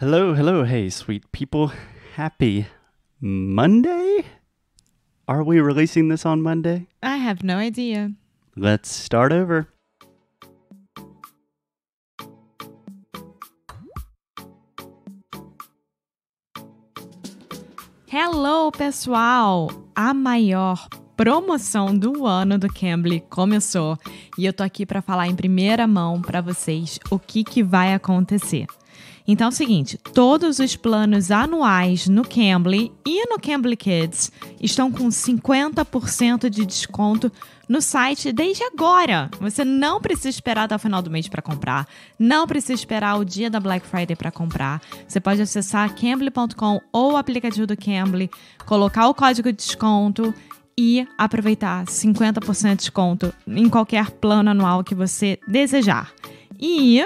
Hey, sweet people. Happy Monday? Are we releasing this on Monday? I have no idea. Let's start over. Hello, pessoal! A maior promoção do ano do Cambly começou e eu tô aqui para falar em primeira mão para vocês o que vai acontecer. Então é o seguinte, todos os planos anuais no Cambly e no Cambly Kids estão com 50% de desconto no site desde agora. Você não precisa esperar até o final do mês para comprar, não precisa esperar o dia da Black Friday para comprar. Você pode acessar cambly.com ou o aplicativo do Cambly, colocar o código de desconto e aproveitar 50% de desconto em qualquer plano anual que você desejar. E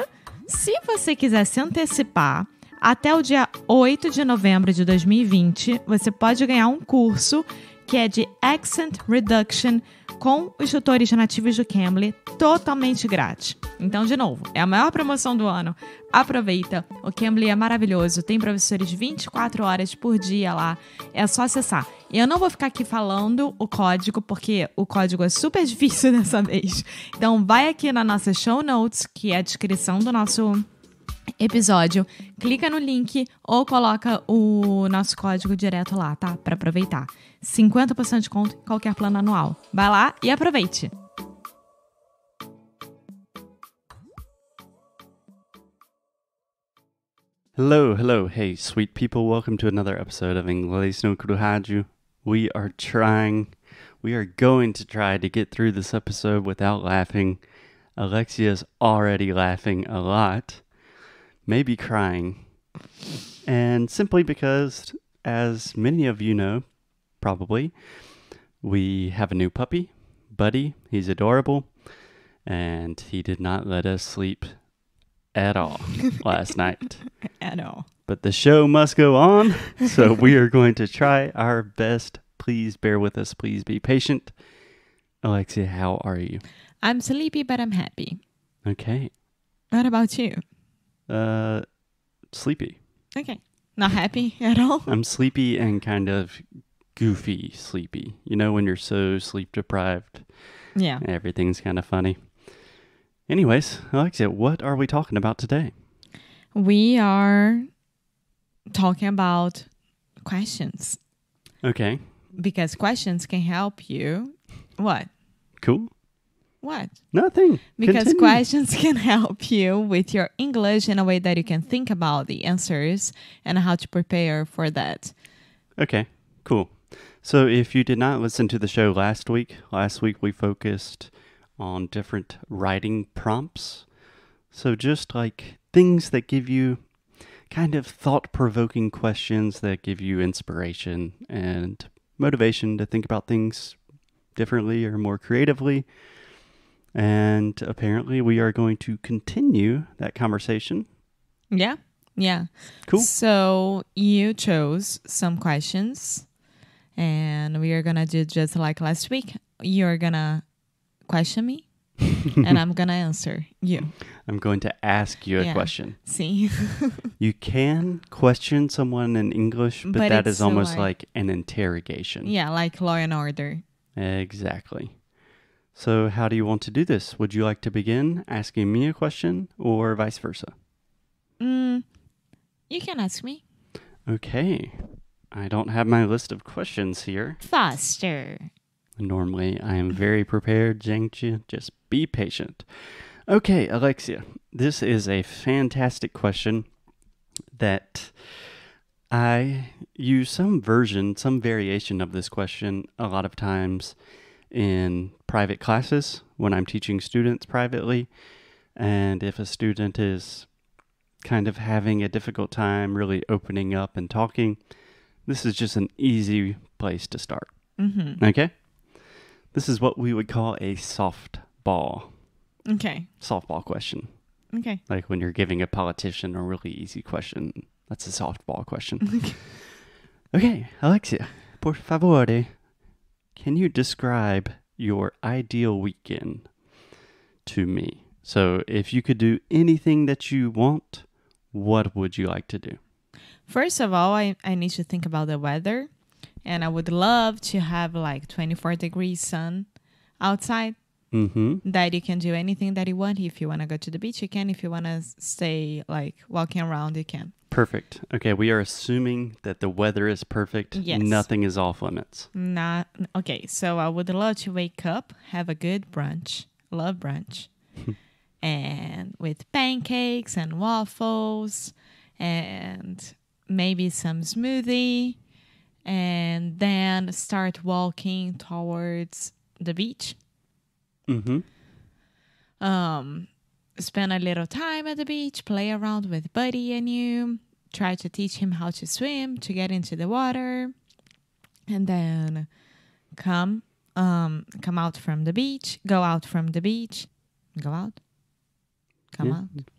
se você quiser se antecipar, até o dia 8 de novembro de 2020, você pode ganhar um curso que é de Accent Reduction com os tutores nativos do Cambly, totalmente grátis. Então, de novo, é a maior promoção do ano. Aproveita, o Cambly é maravilhoso, tem professores 24 horas por dia lá, é só acessar. E eu não vou ficar aqui falando o código, porque o código é super difícil dessa vez. Então, vai aqui na nossa show notes, que é a descrição do nosso episódio, clica no link ou coloca o nosso código direto lá, tá? Para aproveitar. 50% de desconto em qualquer plano anual. Vai lá e aproveite! Hello. Hey, sweet people. Welcome to another episode of Inglês no Rádio. We are going to try to get through this episode without laughing. Alexia's already laughing a lot. Maybe crying. And simply because, as many of you know, probably, we have a new puppy, Buddy. He's adorable. And he did not let us sleep at all last night. At all. But the show must go on, so we are going to try our best. Please bear with us. Please be patient. Alexia, how are you? I'm sleepy, but I'm happy. Okay. What about you? Sleepy. Okay. Not happy at all? I'm sleepy and kind of goofy sleepy. You know, when you're so sleep deprived. Yeah. Everything's kind of funny. Anyways, Alexia, what are we talking about today? We are talking about questions. Okay. Because questions can help you. What? Cool. What? Nothing. Because Continue. questions can help you with your English in a way that you can think about the answers and how to prepare for that. Okay, cool. So if you did not listen to the show last week we focused on different writing prompts. So just like things that give you kind of thought-provoking questions that give you inspiration and motivation to think about things differently or more creatively. And apparently we are going to continue that conversation. Yeah. Cool. So you chose some questions and we are going to do just like last week. You're going to question me and I'm going to answer you. I'm going to ask you a question. See? You can question someone in English, but that is almost like an interrogation. Yeah, like Law and Order. Exactly. So how do you want to do this? Would you like to begin asking me a question or vice versa? You can ask me. Okay. I don't have my list of questions here. Faster. Normally, I am very prepared, Zhangji. Just be patient. Okay, Alexia, this is a fantastic question that I use some variation of this question a lot of times in private classes when I'm teaching students privately. And if a student is kind of having a difficult time really opening up and talking, this is just an easy place to start. Mm-hmm. Okay? This is what we would call a softball. Okay. Softball question. Okay. Like when you're giving a politician a really easy question. That's a softball question. Okay, Alexia, por favor, can you describe your ideal weekend to me? So if you could do anything that you want, what would you like to do? First of all, I need to think about the weather. And I would love to have like 24 degrees sun outside. That you can do anything that you want. If you want to go to the beach, you can. If you want to stay like walking around, you can. Perfect. Okay, we are assuming that the weather is perfect. Yes. Nothing is off limits. Okay, so I would love to wake up, have a good brunch. Love brunch. And with pancakes and waffles and maybe some smoothie. And then start walking towards the beach. Spend a little time at the beach, play around with Buddy and you, try to teach him how to swim, to get into the water, and then come out from the beach, go out from the beach, out.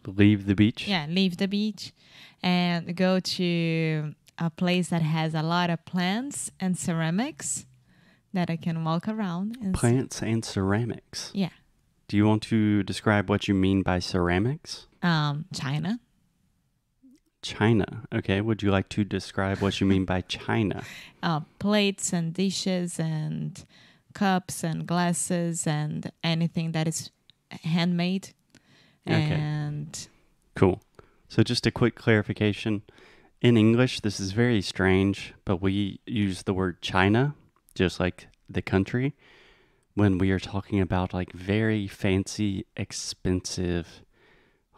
Leave the beach. Yeah, leave the beach and go to a place that has a lot of plants and ceramics that I can walk around. And plants and ceramics. Yeah. Do you want to describe what you mean by ceramics? China. China. Okay. Would you like to describe what you mean by China? Plates and dishes and cups and glasses and anything that is handmade. Okay. And cool. So just a quick clarification. In English, this is very strange, but we use the word China, just like the country, when we are talking about like very fancy, expensive,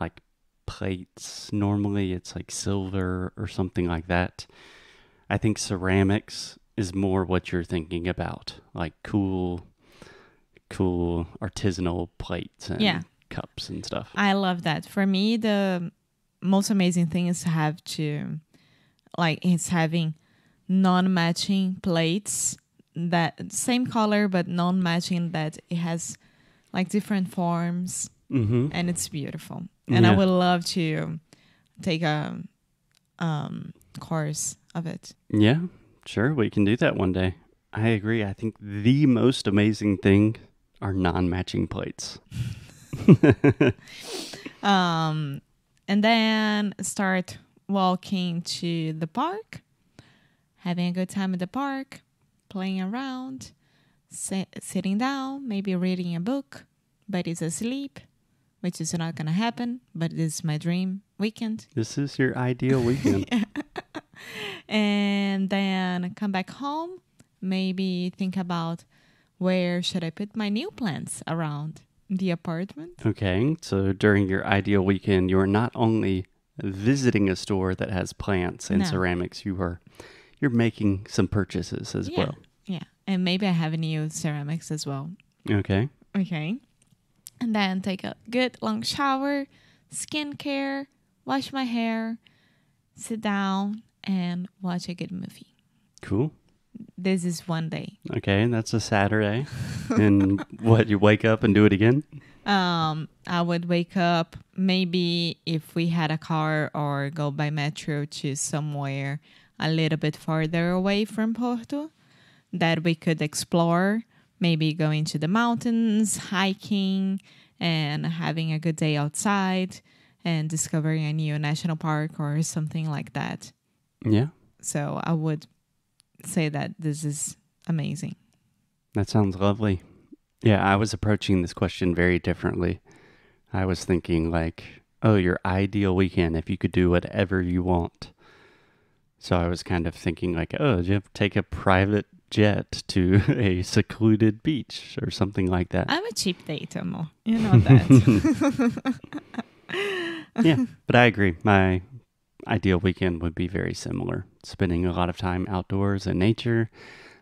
like plates. Normally it's like silver or something like that. I think ceramics is more what you're thinking about, like cool artisanal plates and cups and stuff. I love that. For me, the most amazing thing is having non-matching plates that same color but non-matching, that it has like different forms, and it's beautiful. And I would love to take a course of it. Yeah, sure, we can do that one day. I agree. I think the most amazing thing are non-matching plates. And then start walking to the park, having a good time at the park, playing around, sitting down, maybe reading a book, but it's asleep, which is not going to happen, but this is my dream weekend. This is your ideal weekend. And then come back home, maybe think about where should I put my new plants around the apartment. Okay, so during your ideal weekend, you're not only visiting a store that has plants and ceramics, you're making some purchases as well. Yeah, and maybe I have new ceramics as well. Okay. And then take a good long shower, skincare, wash my hair, sit down, and watch a good movie. Cool. This is one day. Okay, that's a Saturday. And what, you wake up and do it again? I would wake up, maybe if we had a car, or go by metro to somewhere a little bit farther away from Porto that we could explore, maybe going to the mountains, hiking, and having a good day outside and discovering a new national park or something like that. Yeah. So I would say that this is amazing. That sounds lovely. Yeah, I was approaching this question very differently. I was thinking like, oh, your ideal weekend, if you could do whatever you want. So I was kind of thinking like, oh, you have to take a private jet to a secluded beach or something like that. I'm a cheap date, amor. You know that. Yeah, but I agree. My ideal weekend would be very similar. Spending a lot of time outdoors in nature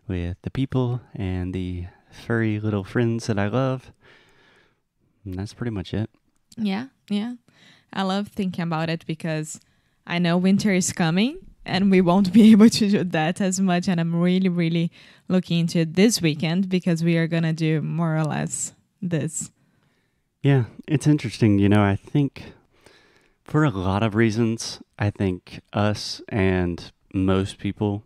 with the people and the furry little friends that I love. And that's pretty much it. Yeah. I love thinking about it because I know winter is coming and we won't be able to do that as much. And I'm really, really looking into this weekend because we are going to do more or less this. Yeah, it's interesting. I think for a lot of reasons, I think us and most people,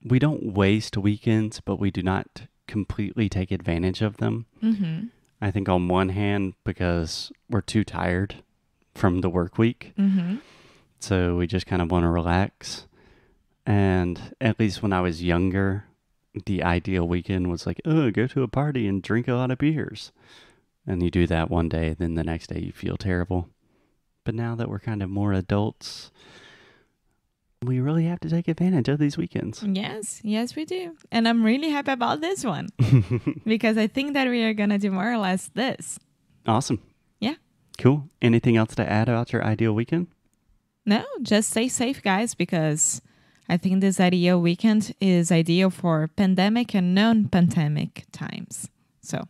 we don't waste weekends, but we do not completely take advantage of them. Mm-hmm. I think on one hand, because we're too tired from the work week. Mm-hmm. So we just kind of want to relax. And at least when I was younger, the ideal weekend was like, oh, go to a party and drink a lot of beers. And you do that one day, then the next day you feel terrible. But now that we're kind of more adults, we really have to take advantage of these weekends. Yes, we do. And I'm really happy about this one because I think that we are going to do more or less this. Awesome. Yeah. Cool. Anything else to add about your ideal weekend? No, just stay safe, guys, because I think this ideal weekend is ideal for pandemic and non-pandemic times. So.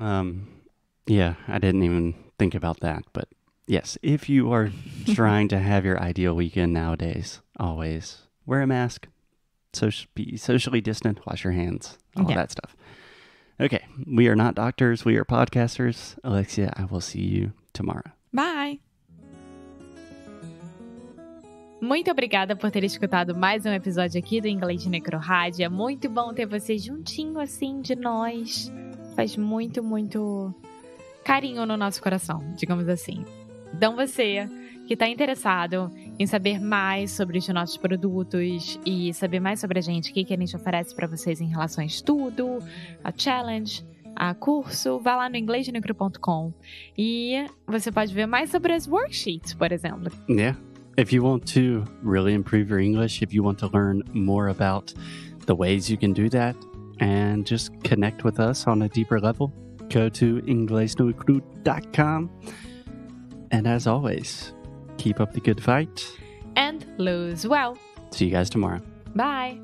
Yeah, I didn't even think about that, but yes, if you are trying to have your ideal weekend nowadays, always wear a mask, be socially distant, wash your hands, all that stuff. Okay, we are not doctors, we are podcasters. Alexia, I will see you tomorrow. Bye! Muito obrigada por ter escutado mais um episódio aqui do Inglês de Necrorádio. É muito bom ter você juntinho assim de nós. Faz muito, muito carinho no nosso coração, digamos assim. Então você que está interessado em saber mais sobre os nossos produtos e saber mais sobre a gente, o que a gente oferece para vocês em relação a estudo, a challenge, a curso, vá lá no inglesdenecro.com e você pode ver mais sobre as worksheets, por exemplo. Yeah. If you want to really improve your English, if you want to learn more about the ways you can do that and just connect with us on a deeper level, go to inglesdenecro.com. And as always, keep up the good fight. And lose well. See you guys tomorrow. Bye.